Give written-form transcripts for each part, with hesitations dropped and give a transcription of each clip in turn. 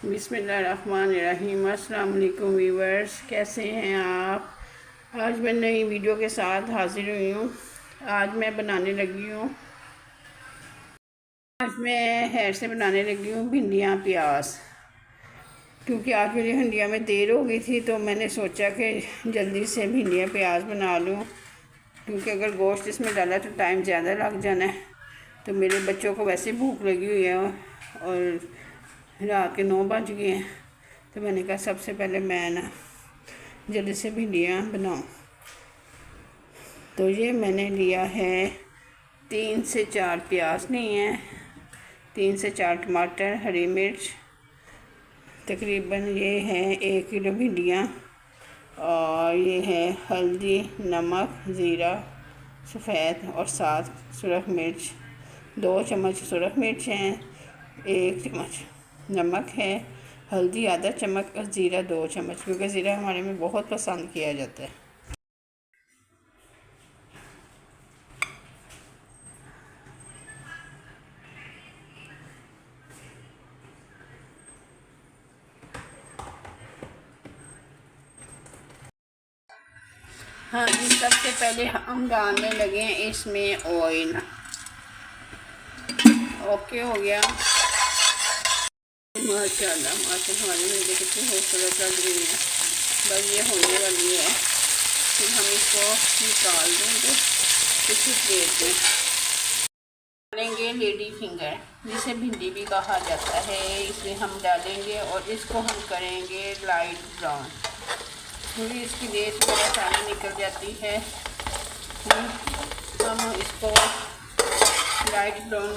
बिस्मिल्लाहिर्रहमानिर्रहीम। अस्सलाम वालेकुम व्यूअर्स, कैसे हैं आप। आज मैं नई वीडियो के साथ हाजिर हुई हूँ। आज मैं बनाने लगी हूँ आज मैं हेयर से बनाने लगी हूँ भिंडियाँ प्याज। क्योंकि आज मेरी भिंडियाँ में देर हो गई थी तो मैंने सोचा कि जल्दी से भिंडियाँ प्याज बना लूँ, क्योंकि अगर गोश्त इसमें डाला तो टाइम ज़्यादा लग जाना है। तो मेरे बच्चों को वैसे भूख लगी हुई है और रात के 9 बज गए हैं, तो मैंने कहा सबसे पहले मैं ना जल्दी से भिंडियाँ बनाऊँ। तो ये मैंने लिया है 3 से 4 प्याज नहीं है, 3 से 4 टमाटर, हरी मिर्च, तकरीबन ये है 1 किलो भिंडियाँ, और ये है हल्दी, नमक, ज़ीरा, सफ़ेद और 7 सुरख मिर्च, 2 चम्मच सुरख मिर्च हैं, 1 चम्मच नमक है, हल्दी आधा चम्मच और ज़ीरा 2 चम्मच, क्योंकि ज़ीरा हमारे में बहुत पसंद किया जाता है। हाँ जी, सबसे पहले हम डालने लगे हैं इसमें ऑयल। ओके हो गया। माशाल्लाह हमारी भिंडी कितनी खूबसूरत लग रही है। बस ये होने वाली है, फिर हम इसको निकाल देंगे कुछ देर में। डालेंगे लेडी फिंगर, जिसे भिंडी भी कहा जाता है, इसे हम डालेंगे और इसको हम करेंगे लाइट ब्राउन। थोड़ी इसकी रेत थोड़ा पानी निकल जाती है, हम इसको लाइट ब्राउन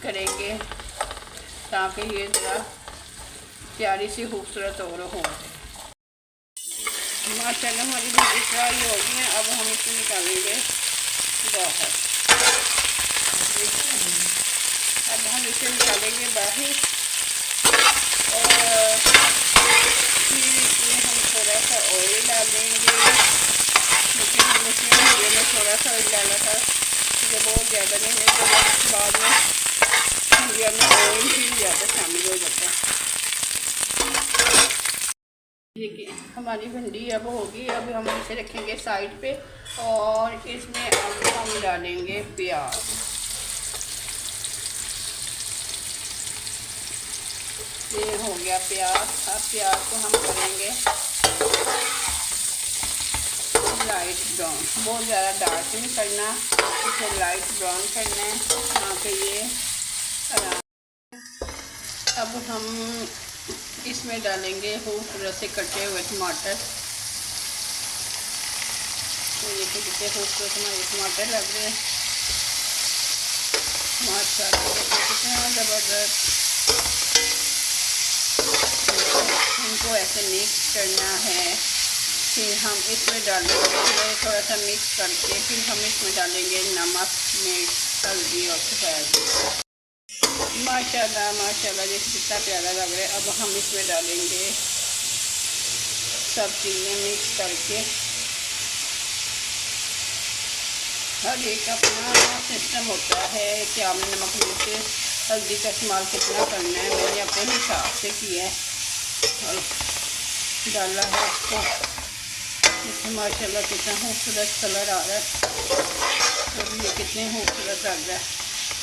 करेंगे ताकि ये ज़रा प्यारी सी खूबसूरत और हो जाए। माशाल्लाह हमारी भिंडी फ्राई हो गई है। अब हम इसको निकालेंगे बाहर। अब हम इसे निकालेंगे बाहर और फिर इसमें हम थोड़ा सा ऑयल डालेंगे, क्योंकि हम इसमें भिंडी में थोड़ा सा ऑयल डाला था, जो बहुत ज़्यादा नहीं है, तो बाद में भिंडिया में ऑयल भी ज़्यादा शामिल हो जाता है। देखिए हमारी भिंडी अब होगी। अब हम इसे रखेंगे साइड पे और इसमें अब हम डालेंगे प्याज। ये हो गया प्याज। अब प्याज को हम करेंगे लाइट ब्राउन, बहुत ज़्यादा डार्क नहीं करना, इसे लाइट ब्राउन करना है यहाँ पे ये आराम। अब हम इसमें डालेंगे खूबसूरत से कटे हुए टमाटर। तो ये कितने खूबसूरत हमारे टमाटर लग रहे हैं, माशाल्लाह कितना ज़बरदस्त। इनको ऐसे मिक्स करना है। फिर हम इसमें डालेंगे थोड़ा सा मिक्स करके, फिर हम इसमें डालेंगे नमक, मिर्च, हल्दी और सफ़ेद। माशाल्लाह माशाल्लाह ये कितना प्यारा लग रहा है। अब हम इसमें डालेंगे सब चीज़ें मिक्स करके। हर एक अपना सिस्टम होता है कि आपने नमक, मिर्च, हल्दी का इस्तेमाल कितना करना है। मैंने अपने हिसाब से किया है और डाला है इसको। इसमें माशाल्लाह कितना खूबसूरत कलर आ रहा है और ये कितने खूबसूरत लग रहा है।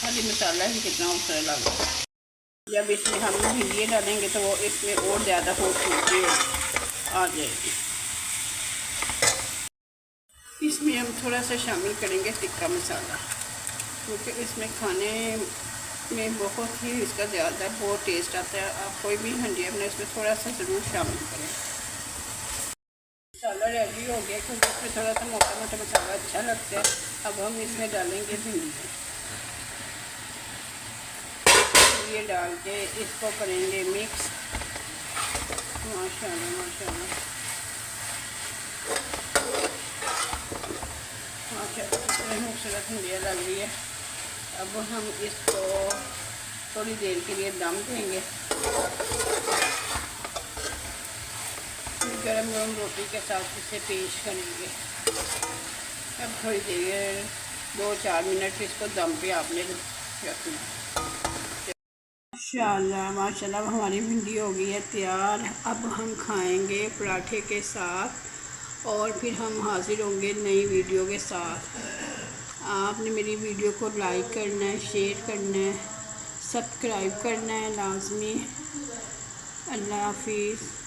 हरी मसाला भी कितना खूबसूरत लग रहा है। जब इसमें हम भिंडियाँ डालेंगे तो वो इसमें और ज़्यादा खूबसूरती आ जाएगी। इसमें हम थोड़ा सा शामिल करेंगे टिक्का मसाला, क्योंकि इसमें खाने में बहुत ही इसका ज़्यादा बहुत टेस्ट आता है। आप कोई भी भिंडियाँ बनाए इसमें थोड़ा सा ज़रूर शामिल करें। मसाला रेडी हो गया, क्योंकि इसमें थोड़ा सा मोटा मोटा मसाला अच्छा लगता है। अब हम इसमें डालेंगे भिंडी। ये डाल के इसको करेंगे मिक्स। माशाल्लाह माशाल्लाह माशाल्लाह कितनी खूबसूरत भिंडियाँ लग रही है। अब हम इसको थोड़ी देर के लिए दम देंगे, फिर गरम गरम रोटी के साथ इसे पेश करेंगे। अब थोड़ी देर 2-4 मिनट इसको दम पे आपने रखना। माशाल्लाह माशाल्लाह हमारी भिंडी हो गई है तैयार। अब हम खाएंगे पराठे के साथ और फिर हम हाजिर होंगे नई वीडियो के साथ। आपने मेरी वीडियो को लाइक करना है, शेयर करना है, सब्सक्राइब करना है लाजमी। अल्लाह हाफिज़।